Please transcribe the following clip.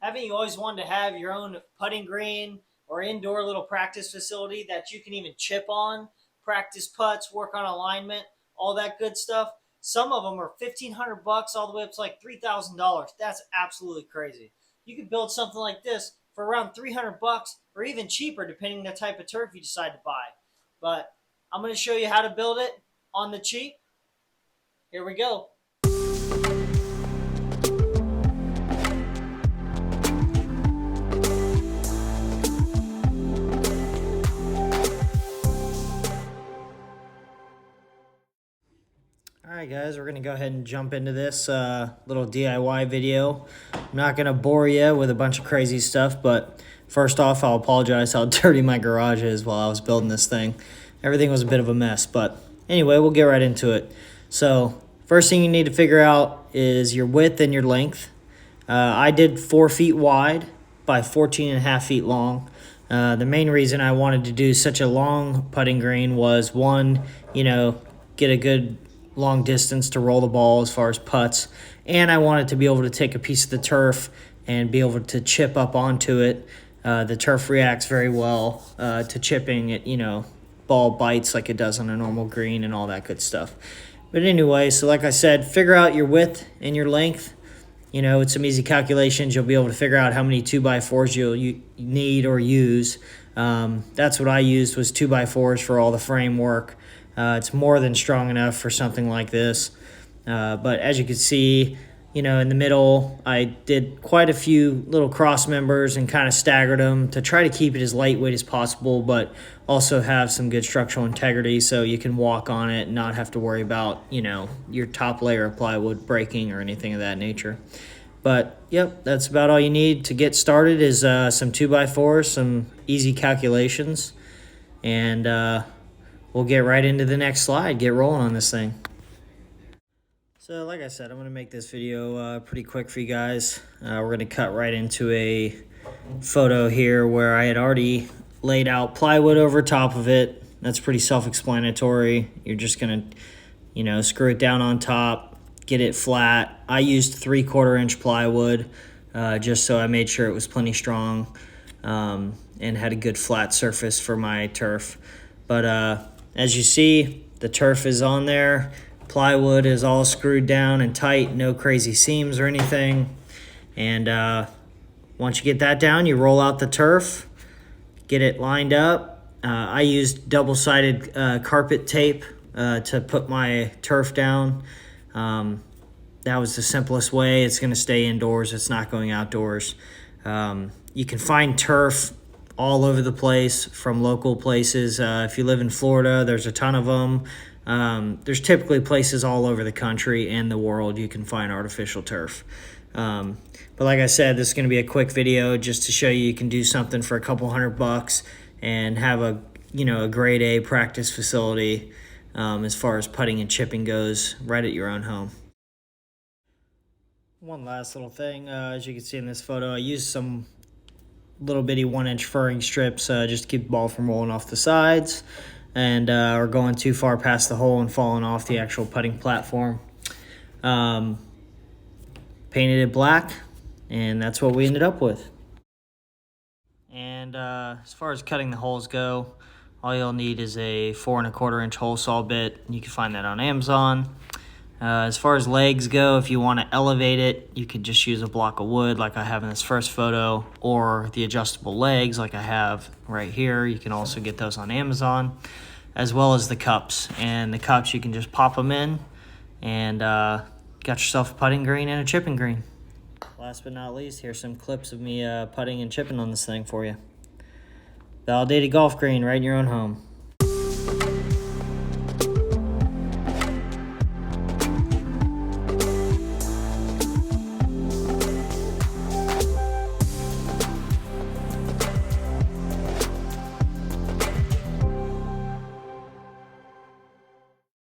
Haven't you always wanted to have your own putting green or indoor little practice facility that you can even chip on, practice putts, work on alignment, all that good stuff? Some of them are $1,500 all the way up to like $3,000. That's absolutely crazy. You could build something like this for around $300 or even cheaper, depending on the type of turf you decide to buy. But I'm going to show you how to build it on the cheap. Here we go. Alright guys, we're going to go ahead and jump into this little DIY video. I'm not going to bore you with a bunch of crazy stuff, but first off, I'll apologize how dirty my garage is while I was building this thing. Everything was a bit of a mess, but anyway, we'll get right into it. So, first thing you need to figure out is your width and your length. I did 4 feet wide by 14.5 feet long. The main reason I wanted to do such a long putting green was, one, get a good long distance to roll the ball as far as putts, and I wanted to be able to take a piece of the turf and be able to chip up onto it. The turf reacts very well to chipping. It, ball bites like it does on a normal green and all that good stuff. But anyway, so like I said, figure out your width and your length. It's some easy calculations. You'll be able to figure out how many 2x4s you need or use. That's what I used, was 2x4s for all the framework. It's more than strong enough for something like this. But as you can see, in the middle, I did quite a few little cross members and kind of staggered them to try to keep it as lightweight as possible, but also have some good structural integrity so you can walk on it and not have to worry about, your top layer of plywood breaking or anything of that nature. But, yep, that's about all you need to get started is some 2x4s, some easy calculations, and we'll get right into the next slide, get rolling on this thing. So like I said, I'm going to make this video pretty quick for you guys. We're going to cut right into a photo here where I had already laid out plywood over top of it. That's pretty self-explanatory. You're just going to, screw it down on top, get it flat. I used 3/4 inch plywood just so I made sure it was plenty strong and had a good flat surface for my turf. But as you see, the turf is on there. Plywood is all screwed down and tight, no crazy seams or anything. And once you get that down, you roll out the turf, get it lined up. I used double-sided carpet tape to put my turf down. That was the simplest way. It's going to stay indoors. It's not going outdoors. You can find turf all over the place from local places. If you live in Florida, there's a ton of them. There's typically places all over the country and the world you can find artificial turf. But like I said, this is going to be a quick video just to show you can do something for a couple $100 and have a grade A practice facility as far as putting and chipping goes right at your own home. One last little thing, as you can see in this photo, I used some little bitty 1-inch furring strips just to keep the ball from rolling off the sides and or going too far past the hole and falling off the actual putting platform. Painted it black, and that's what we ended up with. And as far as cutting the holes go, all you'll need is a 4 1/4 inch hole saw bit. You can find that on Amazon. As far as legs go, if you want to elevate it, you could just use a block of wood like I have in this first photo, or the adjustable legs like I have right here. You can also get those on Amazon, as well as the cups. And the cups, you can just pop them in and got yourself a putting green and a chipping green. Last but not least, here's some clips of me putting and chipping on this thing for you. Validated golf green right in your own home.